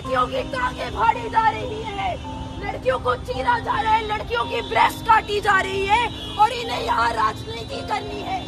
लड़कियों की टांगे फाड़ी जा रही है, लड़कियों को चीरा जा रहा है, लड़कियों की ब्रेस्ट काटी जा रही है और इन्हें यहाँ राजनीति करनी है।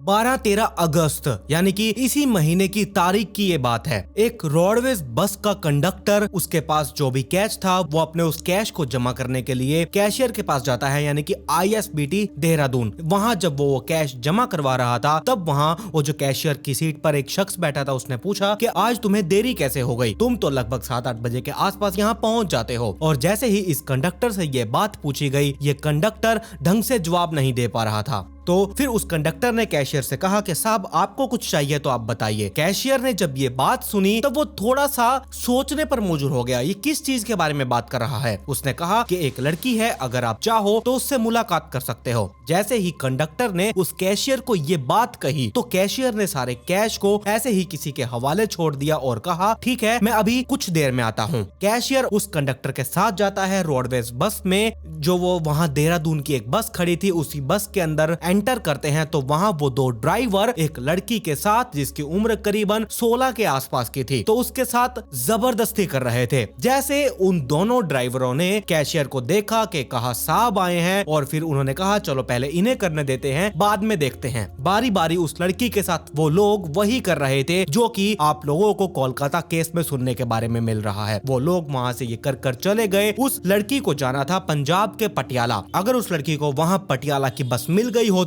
12-13 अगस्त यानी कि इसी महीने की तारीख की ये बात है। एक रोडवेज बस का कंडक्टर, उसके पास जो भी कैश था वो अपने उस कैश को जमा करने के लिए कैशियर के पास जाता है, यानी कि ISBT देहरादून। वहां जब वो कैश जमा करवा रहा था तब वहां वो जो कैशियर की सीट पर एक शख्स बैठा था, उसने पूछा कि आज तुम्हें देरी कैसे हो गई, तुम तो लगभग 7-8 बजे के आसपास यहाँ पहुंच जाते हो। और जैसे ही इस कंडक्टर से ये बात पूछी गई, ये कंडक्टर ढंग से जवाब नहीं दे पा रहा था। तो फिर उस कंडक्टर ने कैशियर से कहा कि साहब आपको कुछ चाहिए तो आप बताइए। कैशियर ने जब ये बात सुनी तो वो थोड़ा सा सोचने पर मजबूर हो गया, ये किस चीज के बारे में बात कर रहा है। उसने कहा कि एक लड़की है, अगर आप चाहो तो उससे मुलाकात कर सकते हो। जैसे ही कंडक्टर ने उस कैशियर को ये बात कही तो कैशियर ने सारे कैश को ऐसे ही किसी के हवाले छोड़ दिया और कहा ठीक है, मैं अभी कुछ देर में आता हूँ। कैशियर उस कंडक्टर के साथ जाता है रोडवेज बस में, जो वो वहाँ देहरादून की एक बस खड़ी थी, उसी बस के अंदर एंटर करते हैं तो वहां वो दो ड्राइवर एक लड़की के साथ, जिसकी उम्र करीबन 16 के आसपास की थी, तो उसके साथ जबरदस्ती कर रहे थे। जैसे उन दोनों ड्राइवरों ने कैशियर को देखा कि कहा साहब आए हैं, और फिर उन्होंने कहा चलो पहले इन्हें करने देते हैं, बाद में देखते हैं। बारी बारी उस लड़की के साथ वो लोग वही कर रहे थे जो कि आप लोगों को कोलकाता केस में सुनने के बारे में मिल रहा है। वो लोग वहां से ये कर चले गए। उस लड़की को जाना था पंजाब के पटियाला। अगर उस लड़की को वहां पटियाला की बस मिल गई होती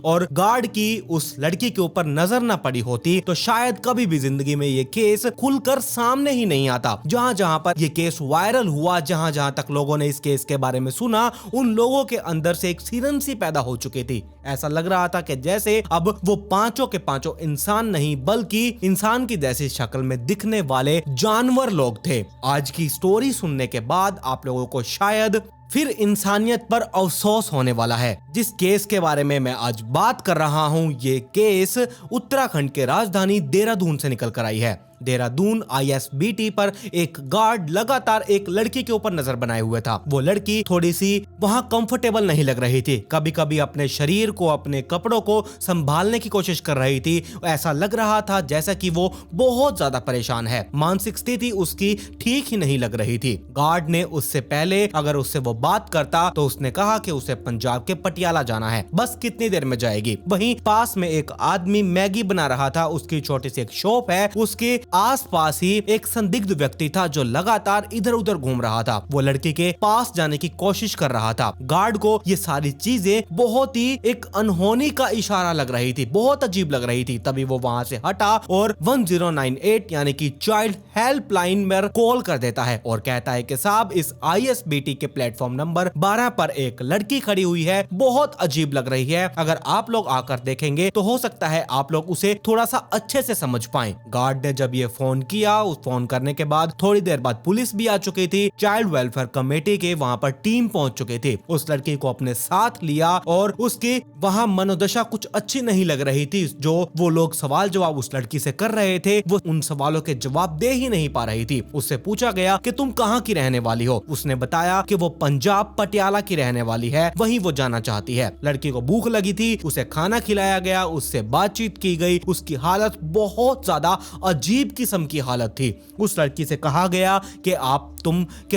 और गार्ड की उस लड़की के ऊपर नजर न पड़ी होती तो शायद कभी भी जिंदगी में ये केस खुलकर सामने ही नहीं आता। जहां जहां पर ये केस वायरल हुआ, जहां जहां तक लोगों ने इस केस के बारे में सुना, उन लोगों के अंदर से एक सिरन सी पैदा हो चुकी थी। ऐसा लग रहा था कि जैसे अब वो पांचों के पांचों इंसान नहीं बल्कि इंसान की जैसी शक्ल में दिखने वाले जानवर लोग थे। आज की स्टोरी सुनने के बाद आप लोगों को शायद फिर इंसानियत पर अफसोस होने वाला है। जिस केस के बारे में मैं आज बात कर रहा हूं, ये केस उत्तराखंड के राजधानी देहरादून से निकल कर आई है। देहरादून ISBT पर एक गार्ड लगातार एक लड़की के ऊपर नजर बनाए हुए था। वो लड़की थोड़ी सी वहां कंफर्टेबल नहीं लग रही थी, कभी कभी अपने शरीर को, अपने कपड़ों को संभालने की कोशिश कर रही थी। ऐसा लग रहा था जैसा कि वो बहुत ज्यादा परेशान है, मानसिक स्थिति उसकी ठीक ही नहीं लग रही थी। गार्ड ने उससे पहले अगर उससे वो बात करता तो उसने कहा कि उसे पंजाब के पटियाला जाना है, बस कितनी देर में जाएगी। वहीं पास में एक आदमी मैगी बना रहा था, उसकी छोटी सी एक शॉप है, उसके आसपास ही एक संदिग्ध व्यक्ति था जो लगातार इधर उधर घूम रहा था। वो लड़की के पास जाने की कोशिश कर रहा था। गार्ड को ये सारी चीजें बहुत ही एक अनहोनी का इशारा लग रही थी, बहुत अजीब लग रही थी। तभी वो वहां से हटा और 1098 यानी कि चाइल्ड हेल्पलाइन में कॉल कर देता है और कहता है कि साहब इस ISBT के प्लेटफॉर्म नंबर 12 पर एक लड़की खड़ी हुई है, बहुत अजीब लग रही है। अगर आप लोग आकर देखेंगे तो हो सकता है आप लोग उसे थोड़ा सा अच्छे से समझ पाएं। गार्ड ने जब ये फोन किया, उस फोन करने के बाद थोड़ी देर बाद पुलिस भी आ चुकी थी। चाइल्ड वेलफेयर कमेटी के वहां पर टीम पहुंच चुकी थी। उस लड़की को अपने साथ लिया और उसकी वहां मनोदशा कुछ अच्छी नहीं लग रही थी। जो वो लोग सवाल जवाब उस लड़की से कर रहे थे, वो उन सवालों के जवाब दे ही नहीं पा रही थी। उससे पूछा गया कि तुम कहाँ की रहने वाली हो। उसने बताया कि वो पंजाब पटियाला की रहने वाली है, वहीं वो जाना चाहती है। लड़की को भूख लगी थी, उसे खाना खिलाया गया, उससे बातचीत की गई। उसकी हालत बहुत ज्यादा अजीब किस्म की हालत थी। उस लड़की से कहा गया कि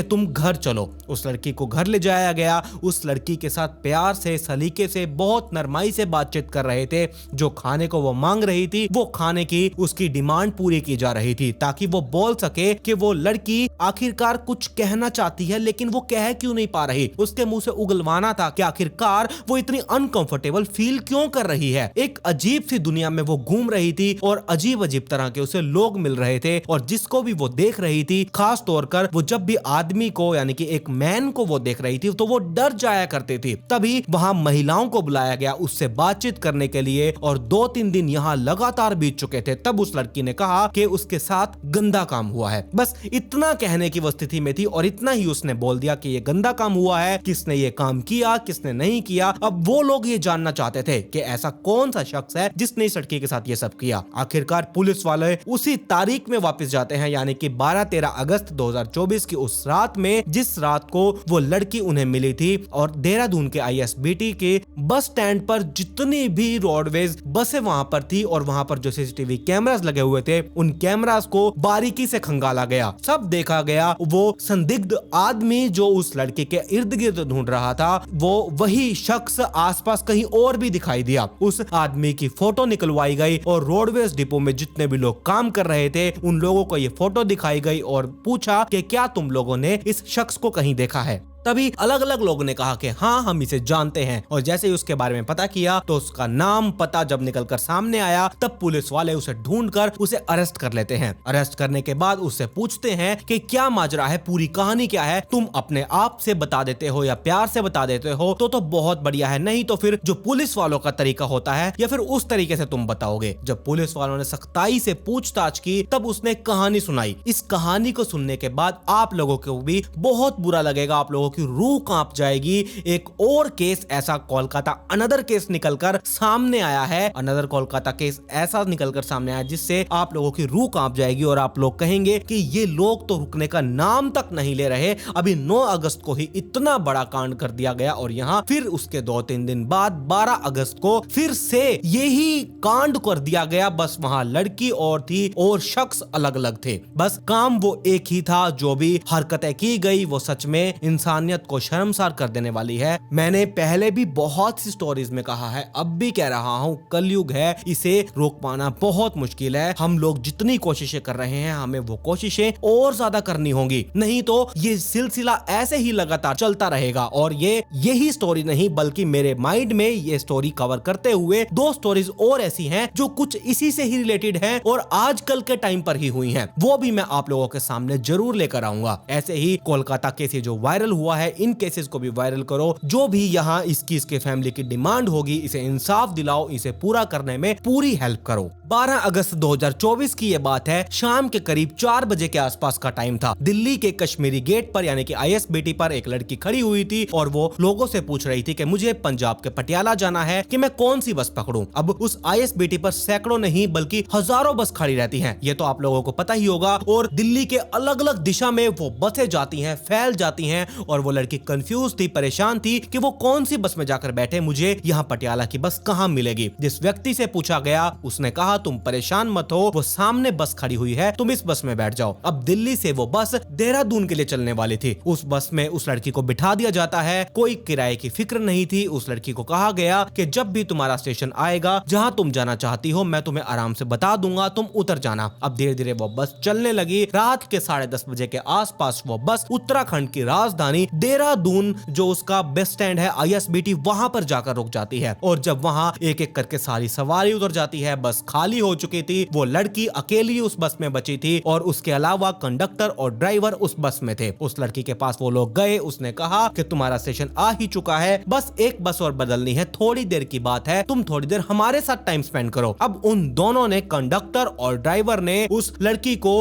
तुम घर चलो। उस लड़की को घर ले जाया गया। उस लड़की के साथ प्यार से, सलीके से, बहुत नरमाई से बातचीत कर रहे थे। जो खाने को वो मांग रही थी, वो खाने की उसकी डिमांड पूरी की जा रही थी ताकि वो बोल सके कि वो लड़की आखिरकार कुछ कहना चाहती है लेकिन वो कह क्यों नहीं पा रही। उसके मुंह से उगलवाना था कि आखिरकार वो इतनी अनकंफर्टेबल फील क्यों कर रही है। एक अजीब सी दुनिया में वो घूम रही थी और अजीब अजीब तरह के उसे लोग मिल रहे थे और जिसको भी वो देख रही थी, खास तौर कर वो जब भी आदमी को यानी कि एक मैन को वो देख रही थी तो वो डर जाया करती थी। तभी वहां महिलाओं को बुलाया गया उससे बातचीत करने के लिए और 2-3 दिन यहाँ लगातार बीत चुके थे। तब उस लड़की ने कहा कि उसके साथ गंदा काम हुआ है। बस इतना कहने की वो स्थिति में थी और इतना ही उसने बोल दिया कि ये गंदा काम हुआ है, किसने ये काम किया, किसने नहीं किया। अब वो लोग ये जानना चाहते थे कि ऐसा कौन सा शख्स है जिसने इस लड़की के साथ ये सब किया। आखिरकार पुलिस वाले उसी तारीख में वापस जाते हैं यानी कि 12-13 अगस्त 2024 की उस रात में जिस रात को वो लड़की उन्हें मिली थी। और देहरादून के ISBT के बस स्टैंड पर जितनी भी रोडवेज बसें वहां पर थी और वहां पर जो CCTV कैमरास लगे हुए थे उन कैमरास को बारीकी से खंगाला गया। सब देखा गया। वो संदिग्ध आदमी जो उस लड़की के इर्द गिर्द ढूंढ रहा था वो वही शख्स आसपास कहीं और भी दिखाई दिया। उस आदमी की फोटो निकलवाई गई और रोडवेज डिपो में जितने भी लोग काम कर रहे थे उन लोगों को ये फोटो दिखाई गई और पूछा कि क्या तुम लोगों ने इस शख्स को कहीं देखा है। तभी अलग अलग लोगों ने कहा कि हाँ हम इसे जानते हैं। और जैसे ही उसके बारे में पता किया तो उसका नाम पता जब निकलकर सामने आया तब पुलिस वाले उसे ढूंढकर उसे अरेस्ट कर लेते हैं। अरेस्ट करने के बाद उससे पूछते हैं कि क्या माजरा है, पूरी कहानी क्या है, तुम अपने आप से बता देते हो या प्यार से बता देते हो तो बहुत बढ़िया है, नहीं तो फिर जो पुलिस वालों का तरीका होता है या फिर उस तरीके से तुम बताओगे। जब पुलिस वालों ने सख्ताई से पूछताछ की तब उसने कहानी सुनाई। इस कहानी को सुनने के बाद आप लोगों को भी बहुत बुरा लगेगा, आप लोगों की रूह कांप जाएगी। एक और केस ऐसा कोलकाता अनदर केस निकलकर सामने आया है। अनदर कोलकाता केस ऐसा निकलकर सामने आया जिससे आप लोगों की रूह कांप जाएगी और आप लोग कहेंगे कि ये लोग तो रुकने का नाम तक नहीं ले रहे। अभी 9 अगस्त को ही इतना बड़ा कांड कर दिया गया और यहाँ फिर उसके 2-3 दिन बाद 12 अगस्त को फिर से यही कांड कर दिया गया। बस वहां लड़की और थी और शख्स अलग अलग थे। बस काम वो एक ही था। जो भी हरकतें की गई वो सच में इंसानियत को शर्मसार कर देने वाली है। मैंने पहले भी बहुत सी स्टोरीज में कहा है, अब भी कह रहा हूँ, कलयुग है, इसे रोक पाना बहुत मुश्किल है। हम लोग जितनी कोशिशें कर रहे हैं हमें वो कोशिशें और ज्यादा करनी होंगी, नहीं तो ये सिलसिला ऐसे ही लगातार चलता रहेगा। और यही स्टोरी नहीं बल्कि मेरे माइंड में ये स्टोरी कवर करते हुए 2 स्टोरीज और ऐसी हैं जो कुछ इसी से ही रिलेटेड हैं और आजकल के टाइम पर ही हुई हैं, वो भी मैं आप लोगों के सामने जरूर लेकर आऊंगा। ऐसे ही कोलकाता केस जो वायरल हुआ है इन केसेस को भी वायरल करो। जो भी यहाँ इसके फैमिली की डिमांड होगी इसे इंसाफ दिलाओ, इसे पूरा करने में पूरी हेल्प करो। 12 अगस्त 2024 की ये बात है। शाम के करीब 4 बजे के आसपास का टाइम था। दिल्ली के कश्मीरी गेट पर यानी कि ISBT पर एक लड़की खड़ी हुई थी और वो लोगों से पूछ रही थी कि मुझे पंजाब के पटियाला जाना है कि मैं कौन सी बस पकड़ूं। अब उस ISBT पर सैकड़ों नहीं बल्कि हजारों बस खड़ी रहती हैं, ये तो आप लोगों को पता ही होगा। और दिल्ली के अलग अलग दिशा में वो बसें जाती हैं, फैल जाती हैं और वो लड़की कंफ्यूज थी, परेशान थी कि वो कौन सी बस में जाकर बैठे, मुझे यहाँ पटियाला की बस कहाँ मिलेगी। जिस व्यक्ति से पूछा गया उसने कहा तुम परेशान मत हो, वो सामने बस खड़ी हुई है, तुम इस बस में बैठ जाओ। अब दिल्ली से वो बस देहरादून के लिए चलने वाली थी। उस बस में उस लड़की को बिठा दिया जाता है, कोई किराए की फिक्र नहीं थी। उस लड़की को कहा गया कि जब भी तुम्हारा स्टेशन आएगा जहाँ तुम जाना चाहती हो मैं तुम्हें आराम से बता दूंगा, तुम उतर जाना। अब धीरे धीरे वो बस चलने लगी। रात के 10:30 बजे के आसपास वो बस उत्तराखंड की राजधानी देहरादून जो उसका बस स्टैंड है ISBT वहां पर जाकर रुक जाती है। और जब वहां एक एक करके सारी सवारी उतर जाती है, बस खाली हो चुकी थी, वो लड़की अकेली उस बस में बची थी और उसके अलावा कंडक्टर और ड्राइवर उस बस में थे। उस लड़की के पास वो लोग गए, उसने कहा कि तुम्हारा स्टेशन आ ही चुका है, बस एक बस और बदलनी है, थोड़ी देर की बात है, तुम थोड़ी देर हमारे साथ टाइम स्पेंड करो। अब उन दोनों ने, कंडक्टर और ड्राइवर ने, उस लड़की को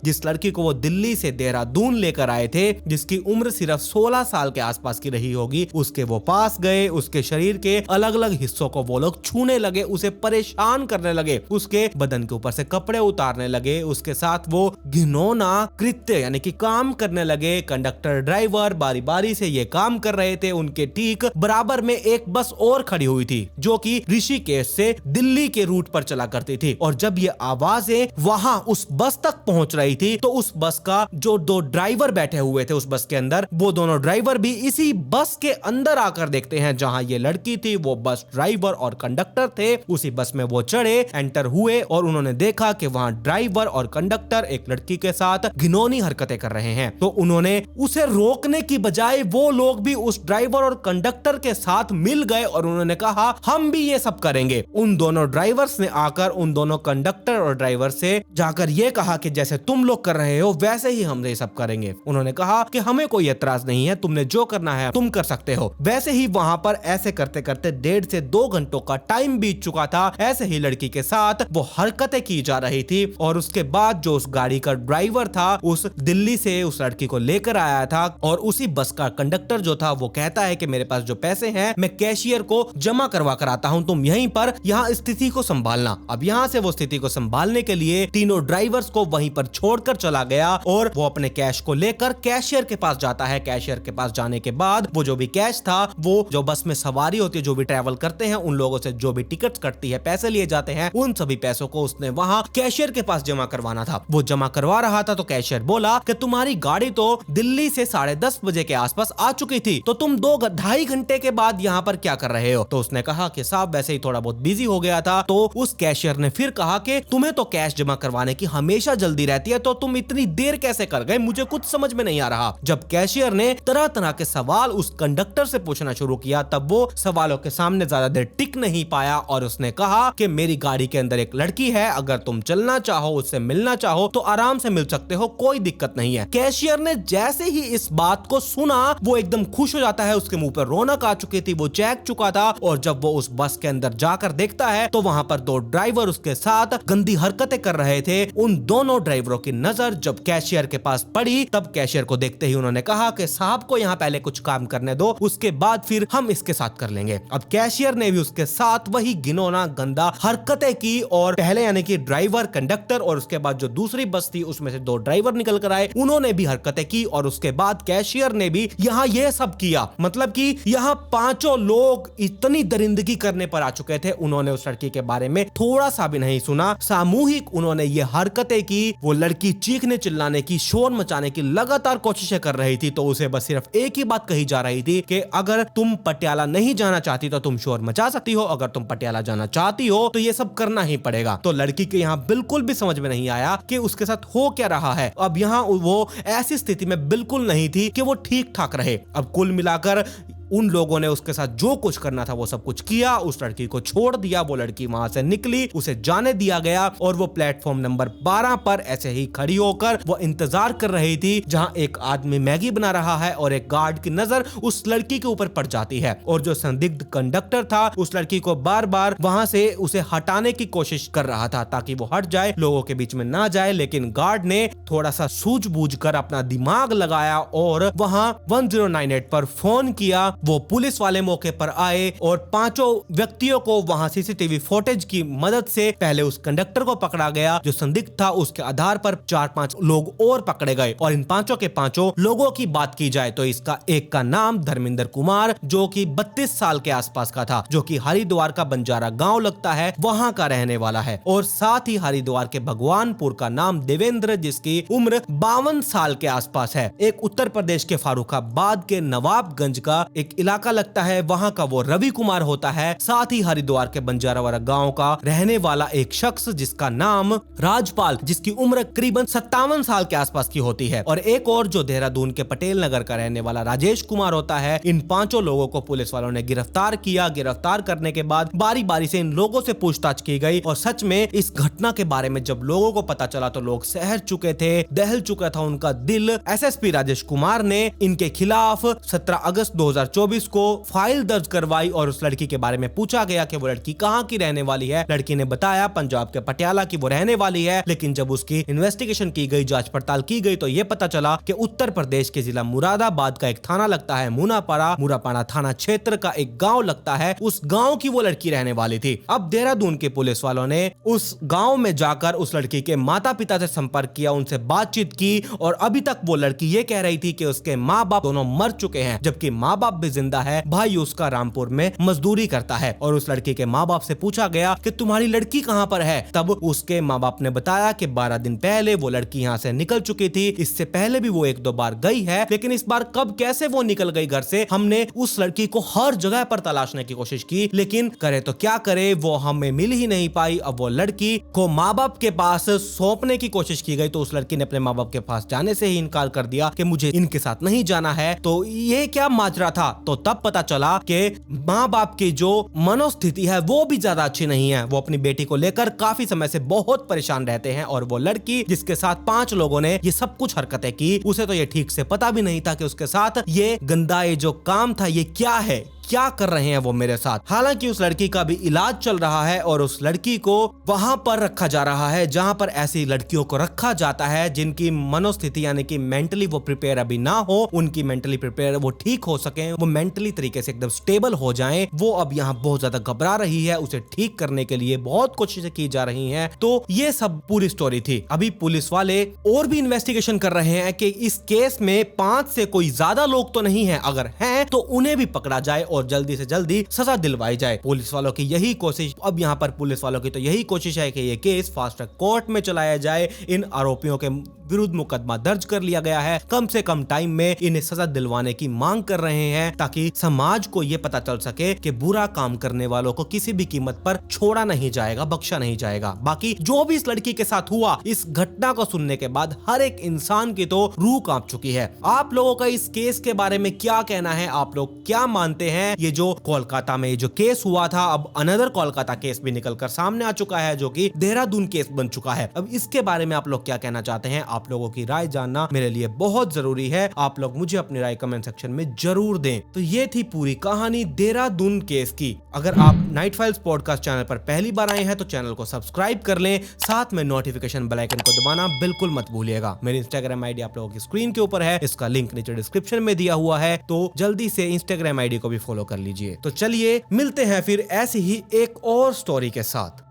जिस लड़की को वो दिल्ली से देहरादून लेकर आए थे, जिसकी उम्र सिर्फ 16 साल के आसपास की रही होगी, उसके वो पास गए, उसके शरीर के अलग अलग हिस्सों को वो लोग छूने लगे, उसे परेशान करने लगे, उसके बदन के ऊपर से कपड़े उतारने लगे, उसके साथ वो घिनौना कृत्य यानी कि काम करने लगे। कंडक्टर ड्राइवर बारी बारी से ये काम कर रहे थे। उनके ठीक बराबर में एक बस और खड़ी हुई थी जो कि ऋषिकेश से दिल्ली के रूट पर चला करती थी। और जब ये आवाजें वहां उस बस तक पहुंच रही थी तो उस बस का जो 2 ड्राइवर बैठे हुए थे उस बस के अंदर, वो दोनों ड्राइवर भी इसी बस के अंदर आकर देखते हैं जहां ये लड़की थी। वो बस ड्राइवर और कंडक्टर थे। उसी बस में वो चढ़े, एंटर हुए और उन्होंने देखा कि वहां ड्राइवर और कंडक्टर एक लड़की के साथ घिनौनी हरकतें कर रहे हैं। तो उन्होंने उसे रोकने की बजाय वो लोग भी उस ड्राइवर और कंडक्टर के साथ मिल गए और उन्होंने कहा हम भी ये सब करेंगे। उन दोनों ड्राइवर्स ने आकर उन दोनों कंडक्टर और ड्राइवर से जाकर ये कहा कि जैसे तुम लोग कर रहे हो वैसे ही हम ये सब करेंगे। उन्होंने कहा कि हमें कोई एतराज नहीं है, तुमने जो करना है तुम कर सकते हो। वैसे ही वहां पर ऐसे करते करते 1.5 से 2 घंटों का टाइम बीत चुका था। ऐसे ही लड़की के साथ वो हरकतें की जा रही थी और उसके बाद जो उस गाड़ी का ड्राइवर था उस दिल्ली से उस लड़की को लेकर आया था और उसी बस का कंडक्टर जो था वो कहता है कि मेरे पास जो पैसे हैं मैं कैशियर को जमा करवा कर आता हूं, तुम यहीं पर यहाँ स्थिति को संभालना। अब यहाँ से वो स्थिति को संभालने के लिए तीनों ड्राइवर्स को वहीं पर छोड़कर चला गया और वो अपने कैश को लेकर कैशियर के पास जाता है। कैशियर के पास जाने के बाद वो जो भी कैश था वो जो बस में सवारी होती है, जो भी ट्रैवल करते हैं उन लोगों से जो भी टिकट कटती है, पैसे लिए जाते हैं, उन सभी पैसों को उसने वहां कैशियर के पास जमा करवाना था। वो जमा करवा रहा था तो कैशियर बोला कि तुम्हारी गाड़ी तो दिल्ली से 10:30 बजे के आसपास आ चुकी थी, तो तुम 2-2.5 घंटे के बाद यहाँ पर क्या कर रहे हो? तो उसने कहा कि साहब वैसे ही थोड़ा बहुत बिजी हो गया था। तो उस कैशियर ने फिर कहा कि तुम्हें तो कैश जमा करवाने की हमेशा जल्दी रहती है, तो तुम इतनी देर कैसे कर गए, मुझे कुछ समझ में नहीं आ रहा। जब कैशियर ने तरह तरह के सवाल उस कंडक्टर से पूछना शुरू किया तब वो सवालों के सामने ज्यादा देर टिक नहीं पाया और उसने कहा कि मेरी गाड़ी के अंदर एक लड़की है, अगर तुम चलना चाहो, उससे मिलना चाहो तो आराम से मिल सकते हो, कोई दिक्कत नहीं है। कैशियर ने जैसे ही इस बात को सुना वो एकदम खुश हो जाता है, उसके मुंह पर रौनक आ चुकी थी, वो चैक चुका था और जब वो उस बस के अंदर जाकर देखता है तो वहां पर 2 ड्राइवर उसके साथ गंदी हरकतें कर रहे थे। उन दोनों ड्राइवरों की नजर जब कैशियर के पास पड़ी तब कैशियर को देखते ही उन्होंने कहा कि साहब को यहाँ पहले कुछ काम करने दो, उसके बाद फिर हम इसके साथ कर लेंगे। अब कैशियर ने भी उसके साथ वही घिनौना गंदा हरकतें की और पहले यानी कि ड्राइवर, कंडक्टर और उसके बाद जो दूसरी बस थी उसमें से 2 ड्राइवर निकल कर आए, उन्होंने भी हरकतें की और उसके बाद कैशियर ने भी यहाँ ये सब किया। मतलब कि यहाँ 5 लोग इतनी दरिंदगी करने पर आ चुके थे, उन्होंने उस लड़की के बारे में थोड़ा सा भी नहीं सुना। सामूहिक उन्होंने ये हरकतें की। वो लड़की चीखने चिल्लाने की, शोर मचाने की लगातार कोशिशें कर रही थी, तो उसे बस सिर्फ एक ही बात कही जा रही थी कि अगर तुम पटियाला नहीं जाना चाहती तो तुम शोर मचा सकती हो, अगर तुम पटियाला जाना चाहती हो तो ये सब करना ही पड़ेगा। तो लड़की के यहाँ बिल्कुल भी समझ में नहीं आया कि उसके साथ हो क्या रहा है। अब यहाँ वो ऐसी स्थिति में बिल्कुल नहीं थी कि वो ठीक ठाक रहे। अब कुल मिलाकर उन लोगों ने उसके साथ जो कुछ करना था वो सब कुछ किया, उस लड़की को छोड़ दिया, वो लड़की वहां से निकली, उसे जाने दिया गया और वो प्लेटफॉर्म नंबर 12 पर ऐसे ही खड़ी होकर वो इंतजार कर रही थी जहां एक आदमी मैगी बना रहा है और एक गार्ड की नजर उस लड़की के ऊपर पड़ जाती है और जो संदिग्ध कंडक्टर था उस लड़की को बार बार वहां से उसे हटाने की कोशिश कर रहा था ताकि वो हट जाए, लोगों के बीच में ना जाए, लेकिन गार्ड ने थोड़ा सा सूझबूझ कर अपना दिमाग लगाया और वहां 1098 पर फोन किया। वो पुलिस वाले मौके पर आए और 5 व्यक्तियों को वहां सीसीटीवी फुटेज की मदद से पहले उस कंडक्टर को पकड़ा गया जो संदिग्ध था, उसके आधार पर 4-5 लोग और पकड़े गए और इन 5 के 5 लोगों की बात की जाए तो इसका एक का नाम धर्मेंद्र कुमार जो कि 32 साल के आसपास का था, जो कि हरिद्वार का बंजारा गांव लगता है वहां का रहने वाला है, और साथ ही हरिद्वार के भगवानपुर का नाम देवेंद्र जिसकी उम्र 52 साल के आसपास है। एक उत्तर प्रदेश के फारुखाबाद के नवाबगंज का एक इलाका लगता है, वहां का वो रवि कुमार होता है। साथ ही हरिद्वार के बंजारावाड़ा गांव का रहने वाला एक शख्स जिसका नाम राजपाल जिसकी उम्र करीबन 57 साल के आसपास की होती है, और एक और जो देहरादून के पटेल नगर का रहने वाला राजेश कुमार होता है। इन 5 लोगों को पुलिस वालों ने गिरफ्तार किया। गिरफ्तार करने के बाद बारी बारी से इन लोगों से पूछताछ की गई और सच में इस घटना के बारे में जब लोगों को पता चला तो लोग सहर चुके थे, दहल चुका था उनका दिल। एसएसपी राजेश कुमार ने इनके खिलाफ 17 अगस्त 2024 को फाइल दर्ज करवाई और उस लड़की के बारे में पूछा गया कि वो लड़की कहाँ की रहने वाली है। लड़की ने बताया पंजाब के पटियाला की वो रहने वाली है, लेकिन जब उसकी इन्वेस्टिगेशन की गई, जांच पड़ताल की गई तो ये पता चला कि उत्तर प्रदेश के जिला मुरादाबाद का एक थाना लगता है मुरापाड़ा थाना क्षेत्र का एक गांव लगता है, उस गांव की वो लड़की रहने वाली थी। अब देहरादून के पुलिस वालों ने उस गांव में जाकर उस लड़की के माता पिता से संपर्क किया, उनसे बातचीत की और अभी तक वो लड़की ये कह रही थी कि उसके माँ बाप दोनों मर चुके हैं, जबकि माँ बाप भी जिंदा है। भाई उसका रामपुर में मजदूरी करता है। और उस लड़की के माँ बाप से पूछा गया कि तुम्हारी लड़की कहाँ पर है, तब उसके माँ बाप ने बताया कि 12 दिन पहले वो लड़की यहाँ से निकल चुकी थी। इससे पहले भी वो 1-2 बार गई है, लेकिन इस बार कब कैसे वो निकल गई घर से, हमने उस लड़की को हर जगह पर तलाशने की कोशिश की, लेकिन करे तो क्या करे, वो हमें मिल ही नहीं पाई। अब वो लड़की को माँ बाप के पास सौंपने की कोशिश की गई तो उस लड़की ने अपने माँ बाप के पास जाने से ही इनकार कर दिया कि मुझे इनके साथ नहीं जाना है। तो ये क्या माजरा था, तो तब पता चला कि माँ बाप की जो मनोस्थिति है वो भी ज्यादा अच्छी नहीं है। वो अपनी बेटी को लेकर काफी समय से बहुत परेशान रहते हैं और वो लड़की जिसके साथ 5 लोगों ने ये सब कुछ हरकतें की, उसे तो ये ठीक से पता भी नहीं था कि उसके साथ ये गंदा ये जो काम था ये क्या है, क्या कर रहे हैं वो मेरे साथ। हालांकि उस लड़की का भी इलाज चल रहा है और उस लड़की को वहां पर रखा जा रहा है जहां पर ऐसी लड़कियों को रखा जाता है जिनकी मनोस्थिति यानी कि मेंटली वो प्रिपेयर अभी ना हो, उनकी मेंटली प्रिपेयर वो ठीक हो सके, वो मेंटली तरीके से एकदम स्टेबल हो जाएं। वो अब यहाँ बहुत ज्यादा घबरा रही है, उसे ठीक करने के लिए बहुत कोशिशें की जा रही हैं। तो ये सब पूरी स्टोरी थी। अभी पुलिस वाले और भी इन्वेस्टिगेशन कर रहे हैं कि इस केस में 5 से कोई ज्यादा लोग तो नहीं है, अगर हैं तो उन्हें भी पकड़ा जाए और जल्दी से जल्दी सजा दिलवाई जाए। पुलिस वालों की यही कोशिश, अब यहाँ पर पुलिस वालों की तो यही कोशिश है कि ये केस फास्ट ट्रैक कोर्ट में चलाया जाए। इन आरोपियों के विरुद्ध मुकदमा दर्ज कर लिया गया है, कम से कम टाइम में इन्हें सजा दिलवाने की मांग कर रहे हैं ताकि समाज को यह पता चल सके कि बुरा काम करने वालों को किसी भी कीमत पर छोड़ा नहीं जाएगा, बख्शा नहीं जाएगा। बाकी जो भी इस लड़की के साथ हुआ, इस घटना को सुनने के बाद हर एक इंसान की तो रूह कांप चुकी है। आप लोगों का इस केस के बारे में क्या कहना है? आप लोग क्या मानते हैं? ये जो कोलकाता में जो केस हुआ था, अब अनदर कोलकाता केस भी निकलकर सामने आ चुका है जो कि देहरादून केस बन चुका है। अब इसके बारे में आप लोग क्या कहना चाहते हैं? आप लोगों की राय जानना मेरे लिए बहुत जरूरी है। आप लोग मुझे अपनी राय कमेंट सेक्शन में जरूर दें। तो ये थी पूरी कहानी देहरादून केस की। अगर आप नाइट फाइल्स पॉडकास्ट चैनल पर पहली बार आए हैं तो चैनल को सब्सक्राइब कर लें, साथ में नोटिफिकेशन बेल आइकन को दबाना बिल्कुल मत भूलिएगा। मेरी इंस्टाग्राम आईडी आप लोगों की स्क्रीन के ऊपर है, इसका लिंक नीचे डिस्क्रिप्शन में दिया हुआ है, तो जल्दी से इंस्टाग्राम आईडी को भी फॉलो कर लीजिए। तो चलिए मिलते हैं फिर ऐसी ही एक और स्टोरी के साथ।